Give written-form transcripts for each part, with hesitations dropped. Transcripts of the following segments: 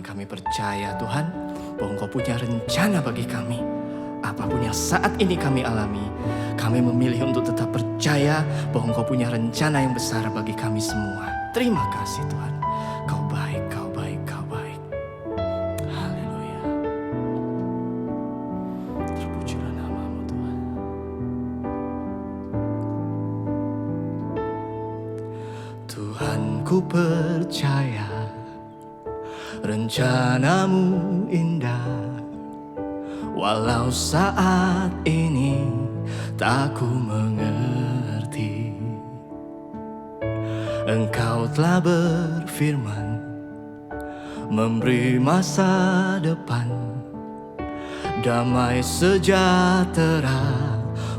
kami percaya Tuhan, bahwa Engkau punya rencana bagi kami. Apapun yang saat ini kami alami, kami memilih untuk tetap percaya bahwa Engkau punya rencana yang besar bagi kami semua. Terima kasih Tuhan, Kau baik, Kau baik, Kau baik. Haleluya. Terpujilah nama-Mu Tuhan. Tuhan, ku percaya rencana-Mu indah, walau saat ini tak ku mengerti. Engkau telah berfirman, memberi masa depan, damai sejahtera,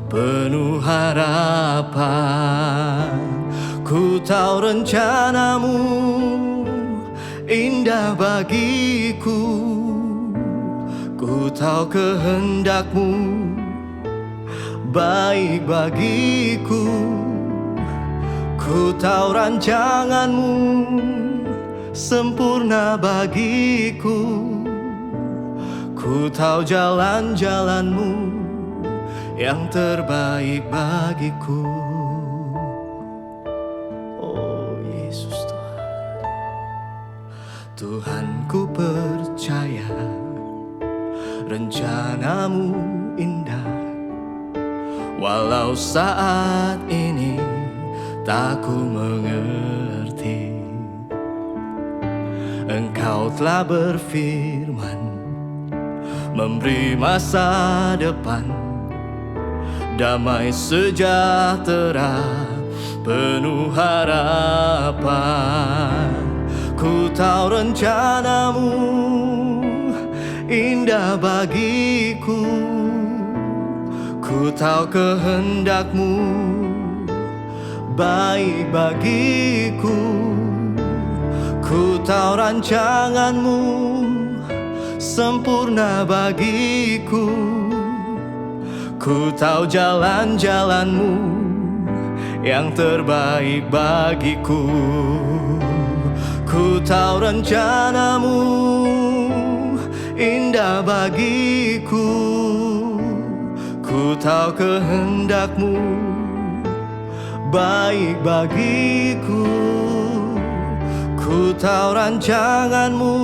penuh harapan. Ku tahu rencana-Mu indah bagiku, ku tahu kehendak-Mu baik bagiku, ku tahu rancangan-Mu sempurna bagiku, ku tahu jalan-jalan-Mu yang terbaik bagiku. Oh Yesus Tuhan, Tuhan, ku percaya rencana-Mu indah, walau saat ini tak ku mengerti. Engkau telah berfirman, memberi masa depan, damai sejahtera, penuh harapan. Ku tahu rencana-Mu indah bagiku, ku tahu kehendak-Mu baik bagiku, ku tahu rancangan-Mu sempurna bagiku, ku tahu jalan-jalan-Mu yang terbaik bagiku, ku tahu rencana-Mu indah bagiku, ku tahu kehendak-Mu baik bagiku, ku tahu rancangan-Mu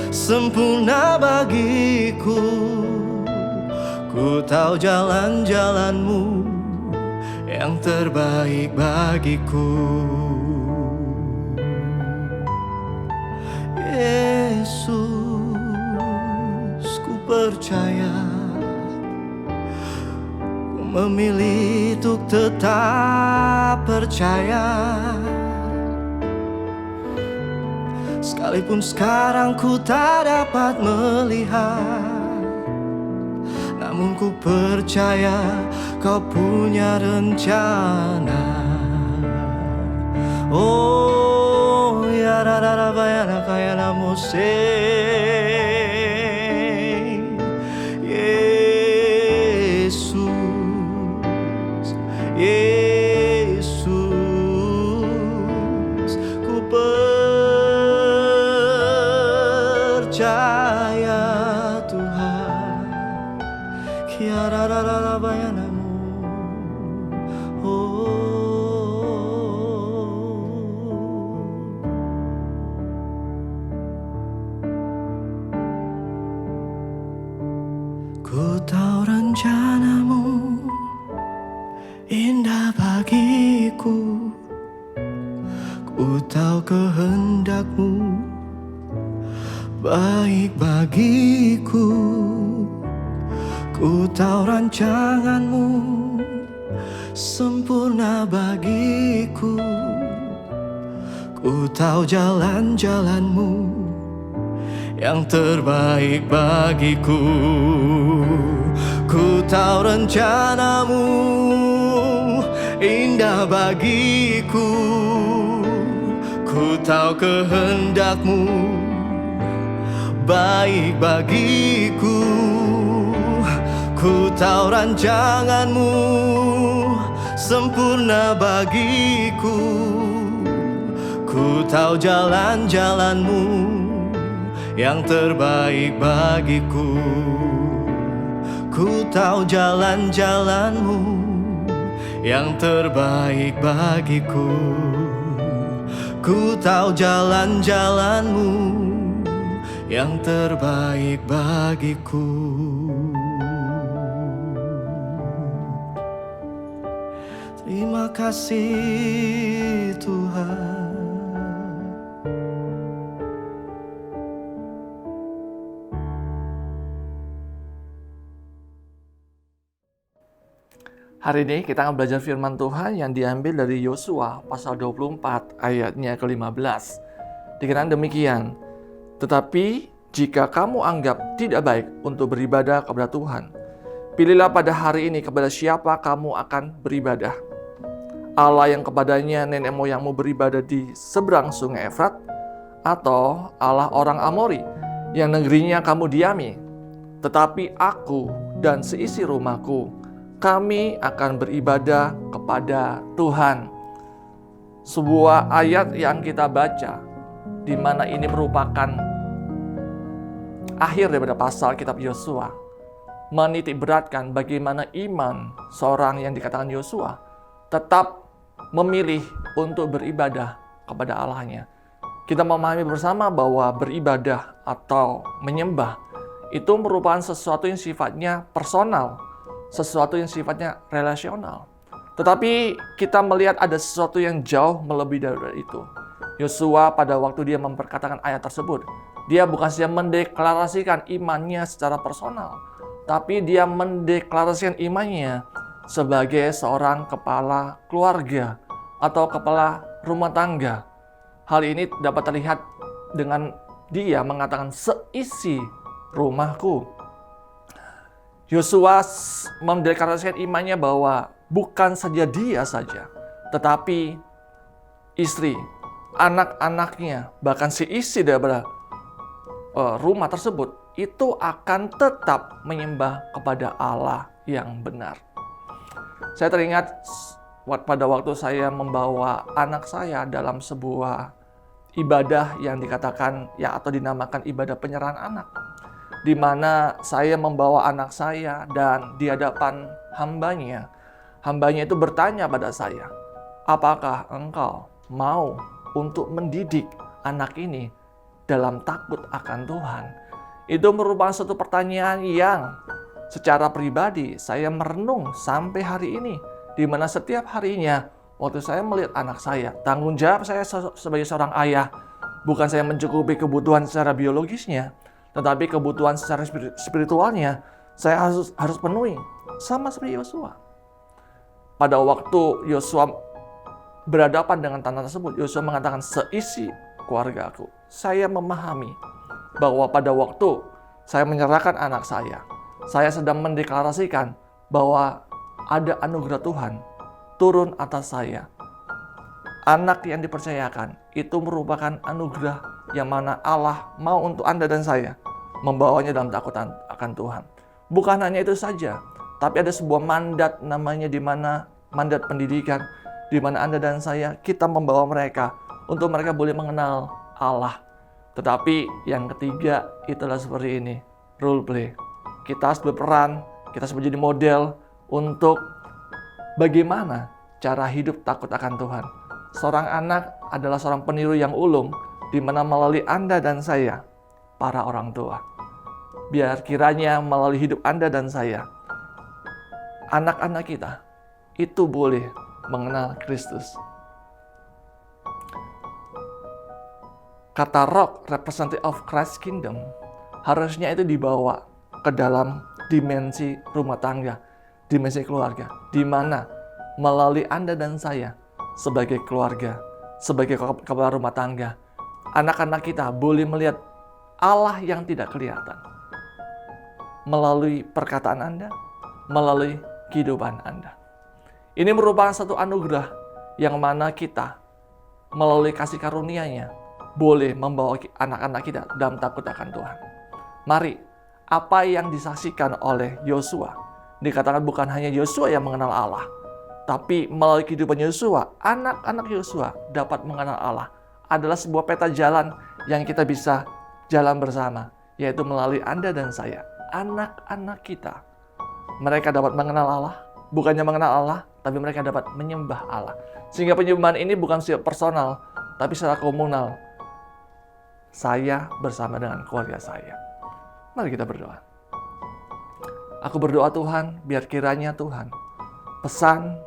sempurna bagiku, ku tahu jalan-jalan-Mu yang terbaik bagiku. Yesus, ku percaya, ku memilih untuk tetap percaya. Sekalipun sekarang ku tak dapat melihat, namun ku percaya Kau punya rencana. Oh ya rara bayana kaya namose, Yesus, Yesus, ku percaya Tuhan. Kia rara bayanamu. Ku tahu rencana-Mu indah bagiku, ku tahu kehendak-Mu baik bagiku, ku tahu rancangan-Mu sempurna bagiku, ku tahu jalan-jalan-Mu yang terbaik bagiku, ku tahu rencana-Mu indah bagiku, ku tahu kehendak-Mu baik bagiku, ku tahu rancangan-Mu sempurna bagiku, ku tahu jalan-jalan-Mu yang terbaik bagiku. Ku tahu jalan-jalanmu yang terbaik bagiku. Ku tahu jalan-jalanmu yang terbaik bagiku. Terima kasih Tuhan. Hari ini kita akan belajar firman Tuhan yang diambil dari Yosua pasal 24 ayatnya ke-15. Dikatakan demikian, tetapi jika kamu anggap tidak baik untuk beribadah kepada Tuhan, pilihlah pada hari ini kepada siapa kamu akan beribadah. Allah yang kepadanya nenek moyangmu beribadah di seberang sungai Efrat, atau Allah orang Amori yang negerinya kamu diami. Tetapi aku dan seisi rumahku, kami akan beribadah kepada Tuhan. Sebuah ayat yang kita baca, di mana ini merupakan akhir daripada pasal kitab Yosua, menitik beratkan bagaimana iman seorang yang dikatakan Yosua tetap memilih untuk beribadah kepada Allahnya. Kita memahami bersama bahwa beribadah atau menyembah itu merupakan sesuatu yang sifatnya personal, sesuatu yang sifatnya relasional. Tetapi kita melihat ada sesuatu yang jauh melebihi dari itu. Yosua pada waktu dia memperkatakan ayat tersebut, dia bukan saja mendeklarasikan imannya secara personal, tapi dia mendeklarasikan imannya sebagai seorang kepala keluarga atau kepala rumah tangga. Hal ini dapat terlihat dengan dia mengatakan seisi rumahku. Yosua mendeklarasikan imannya bahwa bukan saja dia saja, tetapi istri, anak-anaknya, bahkan seisi daripada rumah tersebut itu akan tetap menyembah kepada Allah yang benar. Saya teringat pada waktu saya membawa anak saya dalam sebuah ibadah yang dikatakan atau dinamakan ibadah penyerahan anak, di mana saya membawa anak saya dan di hadapan hambanya itu bertanya pada saya, apakah engkau mau untuk mendidik anak ini dalam takut akan Tuhan? Itu merupakan suatu pertanyaan yang secara pribadi saya merenung sampai hari ini, di mana setiap harinya waktu saya melihat anak saya, tanggung jawab saya sebagai seorang ayah, bukan saya mencukupi kebutuhan secara biologisnya, tetapi kebutuhan secara spiritualnya saya harus penuhi. Sama seperti Yosua. Pada waktu Yosua berhadapan dengan tanah tersebut, Yosua mengatakan seisi keluarga aku. Saya memahami bahwa pada waktu saya menyerahkan anak saya sedang mendeklarasikan bahwa ada anugerah Tuhan turun atas saya. Anak yang dipercayakan itu merupakan anugerah yang mana Allah mau untuk Anda dan saya membawanya dalam takut akan Tuhan. Bukan hanya itu saja, tapi ada sebuah mandat namanya di mana mandat pendidikan, di mana Anda dan saya kita membawa mereka untuk mereka boleh mengenal Allah. Tetapi yang ketiga itulah seperti ini, role play. Kita harus berperan, kita harus menjadi model untuk bagaimana cara hidup takut akan Tuhan. Seorang anak adalah seorang peniru yang ulung, di mana melalui Anda dan saya, para orang tua. Biar kiranya melalui hidup Anda dan saya, anak-anak kita itu boleh mengenal Kristus. Kata rock, representative of Christ Kingdom, harusnya itu dibawa ke dalam dimensi rumah tangga, dimensi keluarga, di mana melalui Anda dan saya, sebagai keluarga, sebagai kepala rumah tangga, anak-anak kita boleh melihat Allah yang tidak kelihatan melalui perkataan Anda, melalui kehidupan Anda. Ini merupakan satu anugerah yang mana kita melalui kasih karunia-Nya boleh membawa anak-anak kita dalam takut akan Tuhan. Mari, apa yang disaksikan oleh Yosua, dikatakan bukan hanya Yosua yang mengenal Allah, tapi melalui kehidupan Yosua, anak-anak Yosua dapat mengenal Allah. Adalah sebuah peta jalan yang kita bisa jalan bersama, yaitu melalui Anda dan saya, anak-anak kita. Mereka dapat mengenal Allah, bukannya mengenal Allah, tapi mereka dapat menyembah Allah. Sehingga penyembahan ini bukan secara personal, tapi secara komunal. Saya bersama dengan keluarga saya. Mari kita berdoa. Aku berdoa Tuhan, biar kiranya Tuhan, pesan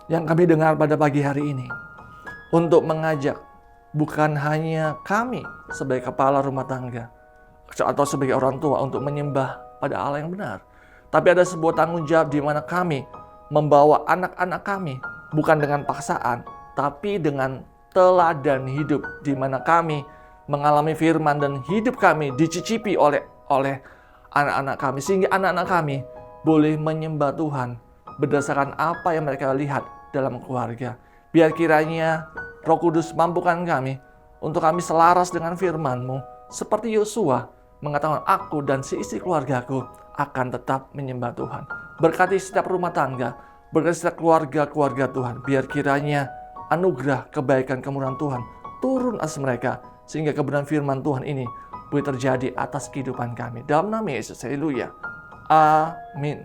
yang kami dengar pada pagi hari ini, untuk mengajak bukan hanya kami sebagai kepala rumah tangga, atau sebagai orang tua untuk menyembah pada Allah yang benar. Tapi ada sebuah tanggung jawab di mana kami membawa anak-anak kami, bukan dengan paksaan, tapi dengan teladan hidup, di mana kami mengalami firman dan hidup kami dicicipi oleh anak-anak kami, sehingga anak-anak kami boleh menyembah Tuhan berdasarkan apa yang mereka lihat dalam keluarga. Biar kiranya Roh Kudus mampukan kami untuk kami selaras dengan firman-Mu, seperti Yosua mengatakan, aku dan si istri keluargaku akan tetap menyembah Tuhan. Berkati setiap rumah tangga, berkati setiap keluarga-keluarga Tuhan, biar kiranya anugerah, kebaikan, kemurahan Tuhan turun atas mereka, sehingga kebenaran firman Tuhan ini boleh terjadi atas kehidupan kami. Dalam nama Yesus, haleluya. Amin.